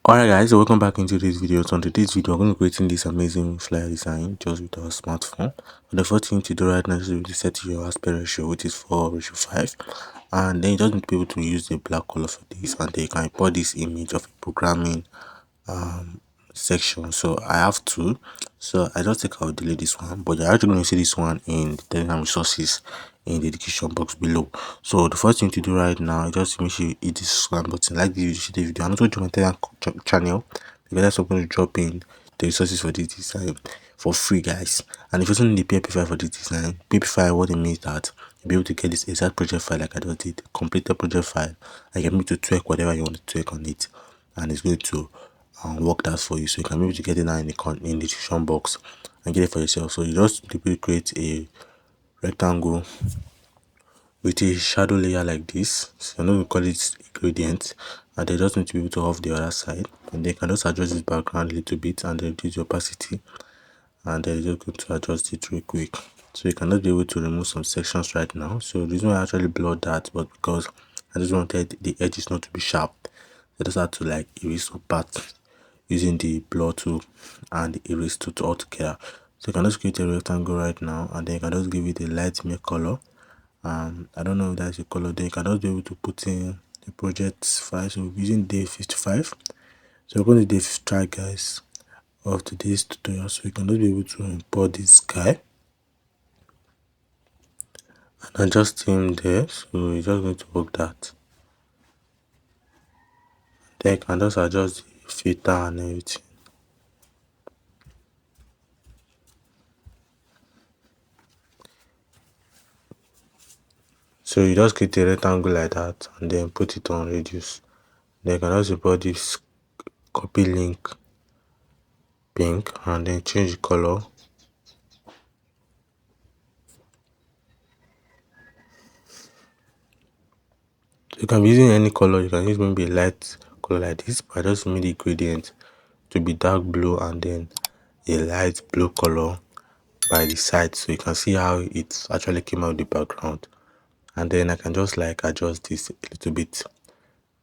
Alright guys, so welcome back into this video. So on today's video, we're going to be creating this amazing flyer design just with our smartphone. And the first thing to do right now is to set your aspect ratio, which is 4:5, and then you just need to be able to use the black color for this, and then you can import this image of a programming section. So I have two, so I just think I'll delete this one, but you're actually going to see this one in the Telegram resources in the description box below. So the first thing to do right now is just make sure you hit the subscribe button, like the video, share the video, and also join my Telegram channel, because that's going to drop in the resources for this design for free, guys. And if you also need the PNP file for this design, PNP file, what it means that you'll be able to get this exact project file like I just did, completed project file, and you can be able to tweak whatever you want to tweak on it, and it's going to work that for you. So you can be able to get it now in the description box and get it for yourself. So you just simply create a rectangle with a shadow layer like this. So I'm not going to call it gradient, and they just need to be able to off the other side, and they can just adjust this background a little bit and then reduce the opacity, and then you're just going to adjust it real quick. So you cannot be able to remove some sections right now. So the reason why I actually blurred that, but because I just wanted the edges not to be sharp, I just had to like erase some parts using the blur tool and the erase tool all together. So you can just create a rectangle right now, and then you can just give it a light mere color. I don't know if that's a color. Then you can just be able to put in the project file. So we're using day 55. So we're going to day 55, guys, of today's tutorial. So you can just be able to import this guy and adjust him there. So we're just going to work that. Then you can just adjust the filter and everything. So you just create a rectangle like that and then put it on radius. Then you can also import this copy link pink and then change the color. You can be using any color. You can use maybe a light color like this, but I just made the gradient to be dark blue and then a light blue color by the side, so you can see how it actually came out the background. And then I can just like adjust this a little bit,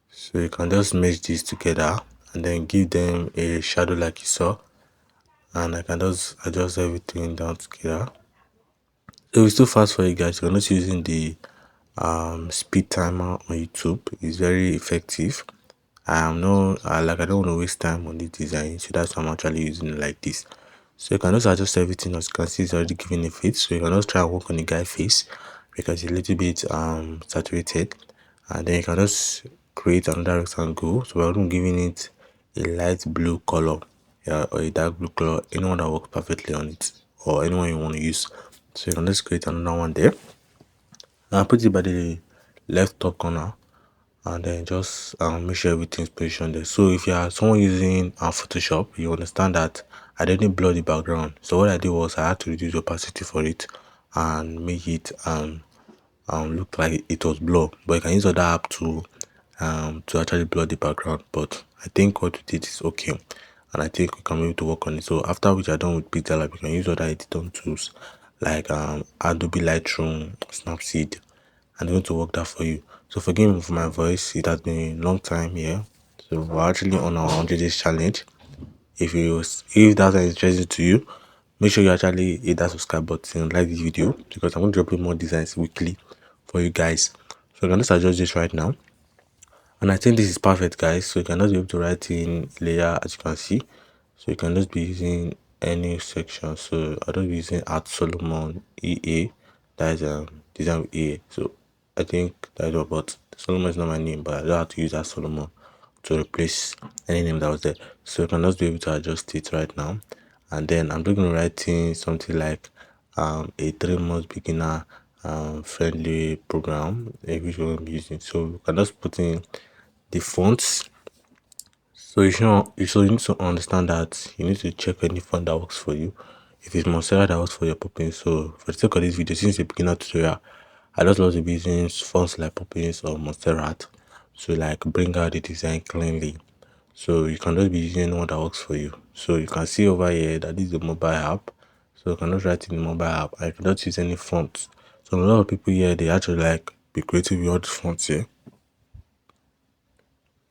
so you can just merge these together and then give them a shadow like you saw, and I can just adjust everything down together. So it's too fast for you guys. You're not using the speed timer on YouTube. It's very effective. Like I don't want to waste time on this design, so that's why I'm actually using it like this. So you can just adjust everything. As you can see, it's already giving a fit. So you can just try and work on the guy face because it's a little bit saturated, and then you can just create another rectangle. So we're giving it a light blue color, yeah, or a dark blue color, anyone that works perfectly on it, or anyone you want to use. So you can just create another one there and put it by the left top corner, and then just make sure everything's positioned there. So if you are someone using Photoshop, you understand that I didn't blur the background. So what I did was I had to reduce the opacity for it and make it look like it was blur. But you can use other app to actually blur the background. But I think what we did is okay, and I think we can be able to work on it. So after which are done with Pixel Lab, you can use other editing tools like Adobe Lightroom, Snapseed, and going to work that for you. So forgive me for my voice, it has been a long time here. So we're actually on our 100 days challenge. If that's interesting to you, make sure you actually hit that subscribe button, like this video, because I'm going to drop in more designs weekly for you guys. So I'm going to adjust this right now, and I think this is perfect, guys. So you can just be able to write in layer, as you can see. So you can just be using any section. So I don't be using at Solomon EA, that is design with EA. So I think that's all, but Solomon is not my name, but I don't have to use that Solomon to replace any name that was there. So you can just be able to adjust it right now, and then I'm just going to write in something like a 3 month beginner friendly program, which we're going to be using. So you can just put in the fonts. So you need to understand that you need to check any font that works for you. If it's Monstera that works for your poppins, so for the sake of this video, since it's a beginner tutorial, I just love to be using fonts like poppins or Monstera to like bring out the design cleanly. So you can just be using one that works for you. So you can see over here that this is a mobile app. So you can just write in the mobile app. I cannot use any font. So a lot of people here, they actually like be creative with all the fonts here.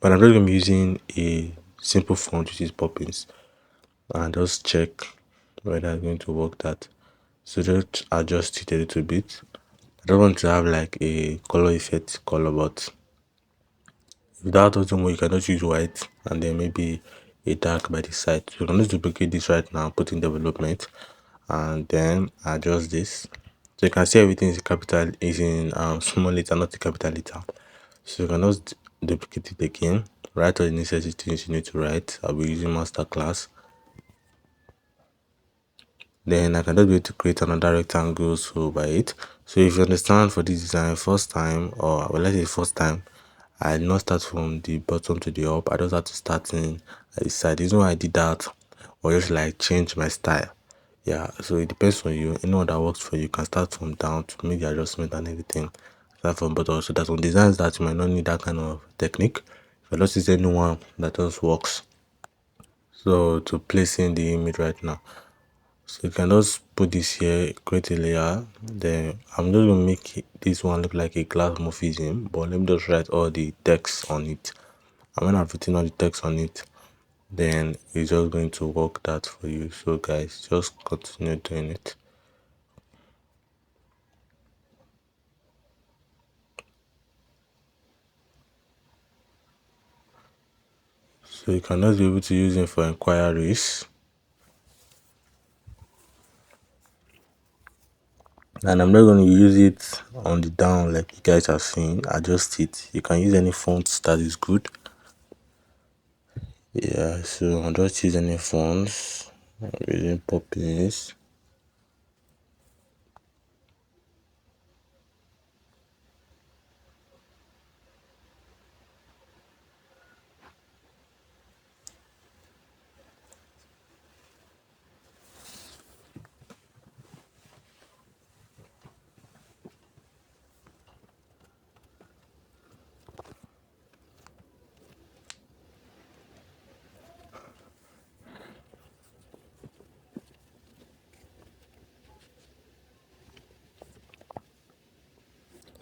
But I'm just going to be using a simple font which is poppins, and just check whether it's going to work that. So just adjust it a little bit. I don't want to have like a color effect color, but if that doesn't work, you can just use white and then maybe a dark by the side. So you can just duplicate this right now, put in development, and then adjust this. So you can see everything is capital is in small letter, not a capital letter. So you can just duplicate it again, write all the necessary things you need to write. I'll be using masterclass. Then I can just be able to create another rectangle so by it. So if you understand, for this design first time, or well, let's say first time, I did not start from the bottom to the up. I just had to start in at the side. The reason why I did that or just like change my style. Yeah, so it depends on you. Anyone that works for you can start from down to make the adjustment and everything. Start from bottom. So there's some designs that you might not need that kind of technique. If I just use anyone that just works. So to place in the image right now. So you can just put this here, create a layer. Then I'm just gonna make this one look like a glass morphism, but let me just write all the text on it. And when I've written all the text on it, then it's just going to work that for you. So guys, just continue doing it. So you can just be able to use it for inquiries. And I'm not going to use it on the down like you guys have seen. Adjust it. You can use any font that is good. Yeah, so I'm just using any fonts. I'm using Poppins.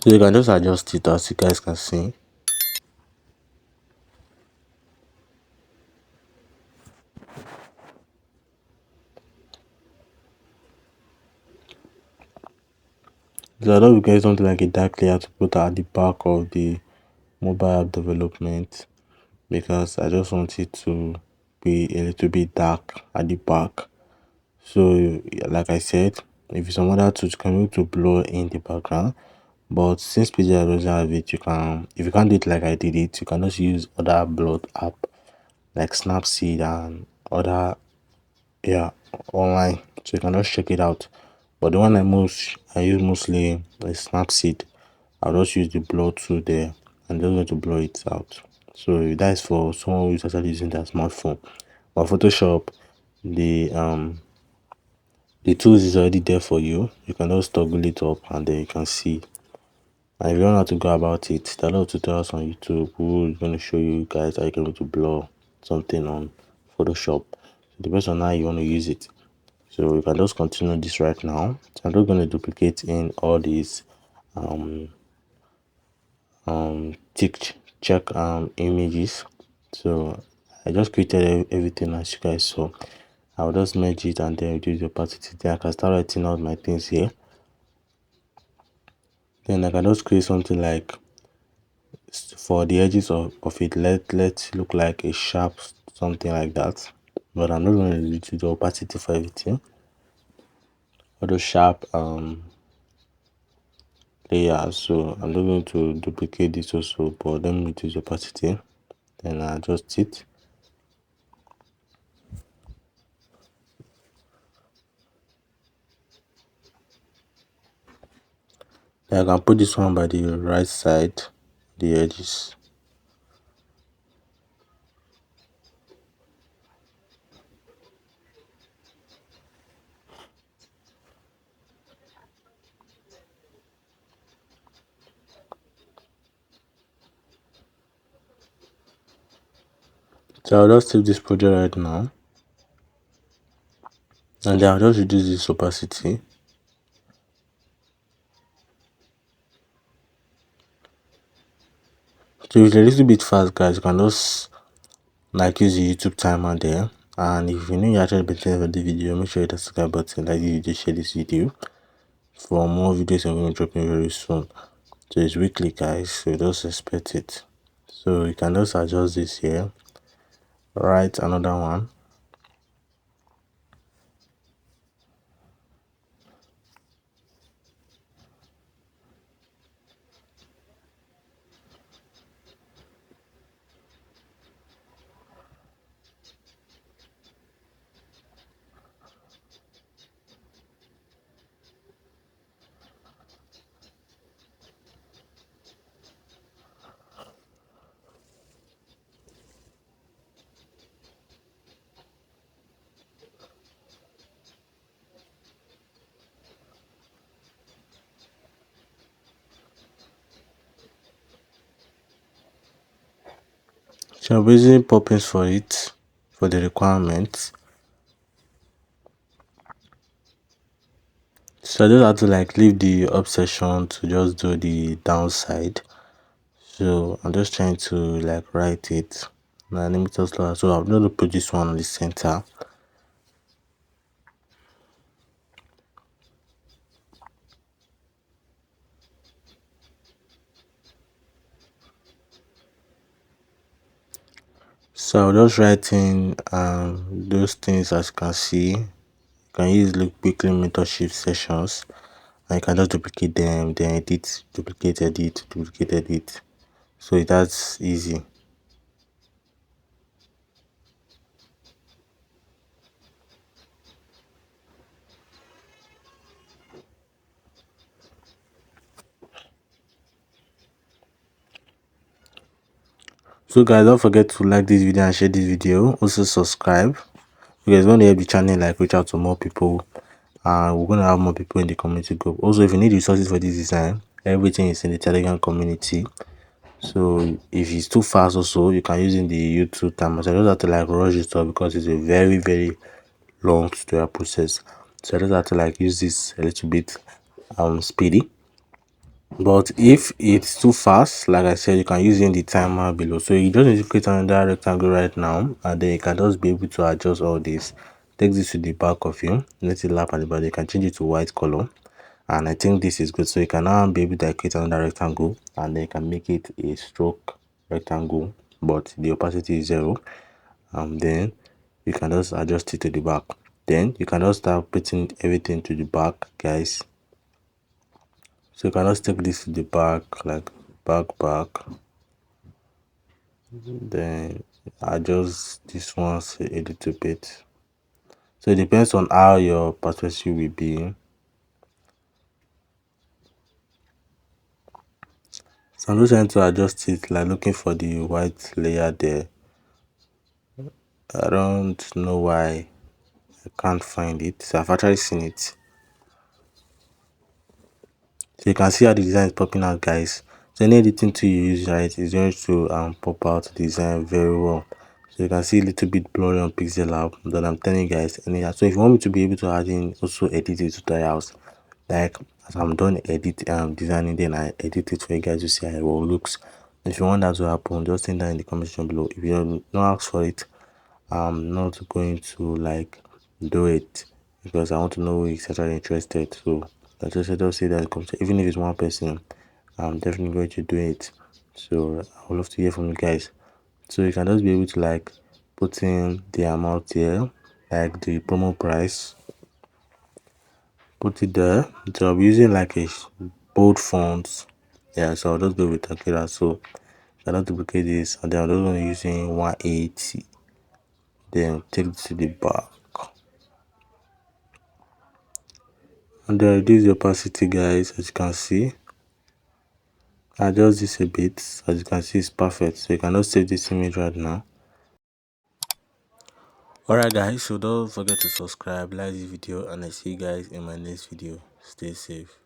So you can just adjust it as you guys can see. So I thought we get something like a dark layer to put at the back of the mobile app development, because I just want it to be a little bit dark at the back. So like I said, if it's some other tools, you can be able to blur in the background. But since PGI doesn't have it, you can, if you can't do it like I did it, you can just use other blur app like Snapseed and other, yeah, online. So you can just check it out. But the one I use mostly is Snapseed. I'll just use the blur tool there and just going to blur it out. So that is for someone who's actually using their smartphone. But Photoshop, the um the tools is already there for you. You can just toggle it up and then you can see. And if you don't know how to go about it, there are a lot of tutorials on YouTube who is going to show you guys how you can able to blur something on Photoshop. It depends on how you want to use it. So you can just continue this right now. So I'm just going to duplicate in all these um tick check images. So I just created everything as you guys saw. I'll just merge it and then reduce the opacity. Then I can start writing out my things here. Then I can just create something like for the edges of it, let's look like a sharp something like that. But I'm not going to reduce the opacity for everything. All those sharp layers. So I'm not going to duplicate this also, but let me reduce the opacity. Then I adjust it. Then I can put this one by the right side, the edges. So I'll just save this project right now. And then I'll just reduce this opacity. So it's a little bit fast, guys. You can just like use the YouTube timer there. And if you know you actually better for the video, make sure you hit the subscribe button, like this video, share this video for more videos I'm going to drop in very soon. So it's weekly, guys, so just expect it. So you can just adjust this here, write another one. So I'm using poppins for it, for the requirements. So I just have to like leave the obsession to just do the downside. So I'm just trying to like write it. Now let me just so I'm going to put this one on the center. So I'm just writing those things. As you can see, you can use like weekly mentorship sessions, and you can just duplicate them, then edit, duplicate, edit, duplicate, edit. So that's easy. So guys, don't forget to like this video and share this video. Also subscribe, because when they help the channel like reach out to more people, and we're gonna have more people in the community group. Also, if you need resources for this design, everything is in the Telegram community. So if it's too fast also, you can use in the YouTube timer. So I just have to like rush it up because it's a very long tutorial process. So I just have to like use this a little bit speedy. But if it's too fast, like I said, you can use in the timer below. So you just need to create another rectangle right now, and then you can just be able to adjust all this. Take this to the back of you, let it lap at the bottom. You can change it to white color, and I think this is good. So you can now be able to create another rectangle, and then you can make it a stroke rectangle, but the opacity is 0. Then you can just adjust it to the back. Then you can just start putting everything to the back, guys. So you can just take this to the back, like back, then adjust this one a little bit. So it depends on how your perspective will be. So I'm just trying to adjust it, like looking for the white layer there. I don't know why I can't find it. So I've actually seen it. So you can see how the design is popping out, guys. So any editing tool you use, right, is going to pop out the design very well. So you can see a little bit blurry on pixel lab, but I'm telling you guys, anyhow. So if you want me to be able to add in also edit the tutorials, like as I'm done designing, then I edit it for you guys to see how it looks. If you want that to happen, just send that in the comment section below. If you don't ask for it, I'm not going to like do it, because I want to know who is actually interested. So I just say that in the comment, even if it's one person, I'm definitely going to do it. So I would love to hear from you guys. So you can just be able to like put in the amount here, like the promo price, put it there. So I'm using like a bold font. Yeah, so I'll just go with Akira. So I don't duplicate this, and then I'm just going to using 180. Then take it to the back, and then reduce the opacity, guys. As you can see, adjust this a bit. As you can see, it's perfect. So you can just save this image right now. Alright guys, so don't forget to subscribe, like this video, and I see you guys in my next video. Stay safe.